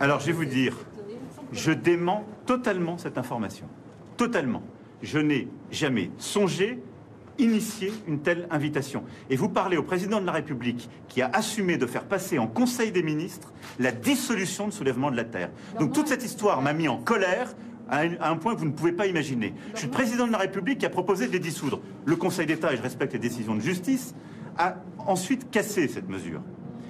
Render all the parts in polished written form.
Alors, je vais vous dire, je dément totalement cette information. Totalement. Je n'ai jamais songé initier une telle invitation. Et vous parlez au président de la République qui a assumé de faire passer en Conseil des ministres la dissolution de Soulèvement de la Terre. Donc toute cette histoire m'a mis en colère à un point que vous ne pouvez pas imaginer. Je suis le président de la République qui a proposé de les dissoudre. Le Conseil d'État, et je respecte les décisions de justice, a ensuite cassé cette mesure.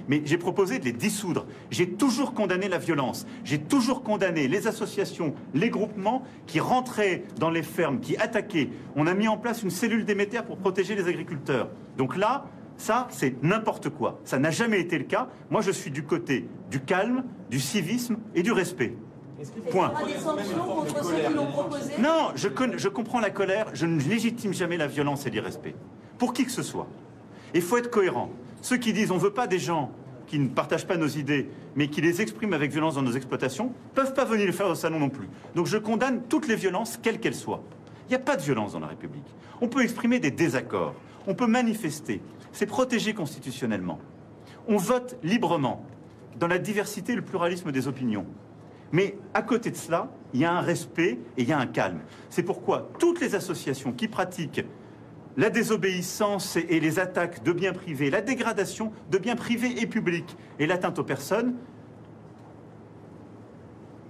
Mais j'ai proposé de les dissoudre. J'ai toujours condamné la violence. J'ai toujours condamné les associations, les groupements qui rentraient dans les fermes, qui attaquaient. On a mis en place une cellule d'émetteurs pour protéger les agriculteurs. Donc là, ça, c'est n'importe quoi. Ça n'a jamais été le cas. Moi, je suis du côté du calme, du civisme et du respect. Point. Des sanctions contre ceux qui l'ont proposé? Non, je comprends la colère. Je ne légitime jamais la violence et l'irrespect. Pour qui que ce soit. Il faut être cohérent. Ceux qui disent on ne veut pas des gens qui ne partagent pas nos idées, mais qui les expriment avec violence dans nos exploitations, ne peuvent pas venir le faire au salon non plus. Donc je condamne toutes les violences, quelles qu'elles soient. Il n'y a pas de violence dans la République. On peut exprimer des désaccords, on peut manifester. C'est protégé constitutionnellement. On vote librement, dans la diversité et le pluralisme des opinions. Mais à côté de cela, il y a un respect et il y a un calme. C'est pourquoi toutes les associations qui pratiquent la désobéissance et les attaques de biens privés, la dégradation de biens privés et publics et l'atteinte aux personnes,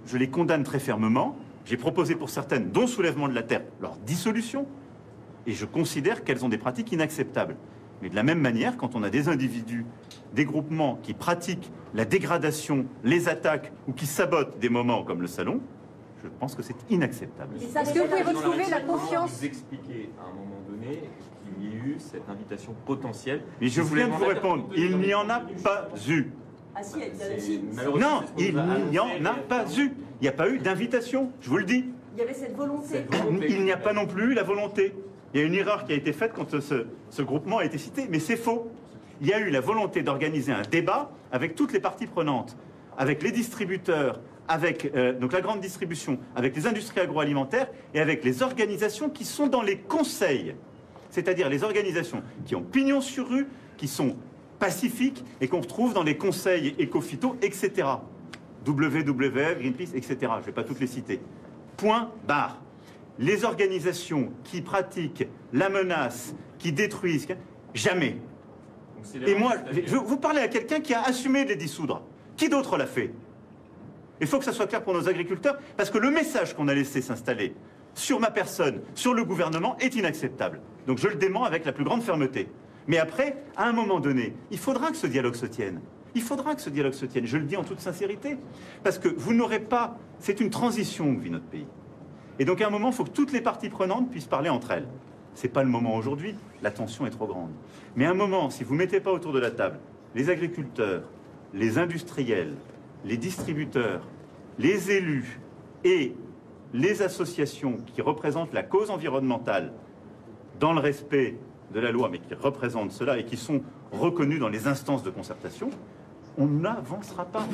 je les condamne très fermement. J'ai proposé pour certaines, dont Soulèvement de la Terre, leur dissolution. Et je considère qu'elles ont des pratiques inacceptables. Mais de la même manière, quand on a des individus, des groupements qui pratiquent la dégradation, les attaques ou qui sabotent des moments comme le salon, je pense que c'est inacceptable. Est-ce que vous pouvez retrouver la confiance? Vous expliquez à un moment donné qu'il y a eu cette invitation potentielle. Mais je viens de vous répondre, il n'y en a pas eu. Ah si, si. Non, il n'y en a pas eu. Il n'y a pas eu d'invitation, je vous le dis. Il y avait cette volonté. Il n'y a pas non plus eu la volonté. Il y a une erreur qui a été faite quand ce groupement a été cité, mais c'est faux. Il y a eu la volonté d'organiser un débat avec toutes les parties prenantes, avec les distributeurs, avec donc la grande distribution, avec les industries agroalimentaires et avec les organisations qui sont dans les conseils. C'est-à-dire les organisations qui ont pignon sur rue, qui sont pacifiques et qu'on retrouve dans les conseils éco-phyto, etc. WWF, Greenpeace, etc. Je ne vais pas toutes les citer. Point barre. Les organisations qui pratiquent la menace, qui détruisent, jamais. Et moi, vous parlez à quelqu'un qui a assumé de les dissoudre. Qui d'autre l'a fait? Il faut que ça soit clair pour nos agriculteurs, parce que le message qu'on a laissé s'installer sur ma personne, sur le gouvernement, est inacceptable. Donc je le dément avec la plus grande fermeté. Mais après, à un moment donné, il faudra que ce dialogue se tienne. Il faudra que ce dialogue se tienne, je le dis en toute sincérité. Parce que vous n'aurez pas... C'est une transition que vit notre pays. Et donc à un moment, il faut que toutes les parties prenantes puissent parler entre elles. Ce n'est pas le moment aujourd'hui, la tension est trop grande. Mais à un moment, si vous ne mettez pas autour de la table les agriculteurs, les industriels, les distributeurs, les élus et les associations qui représentent la cause environnementale dans le respect de la loi, mais qui représentent cela et qui sont reconnus dans les instances de concertation, on n'avancera pas.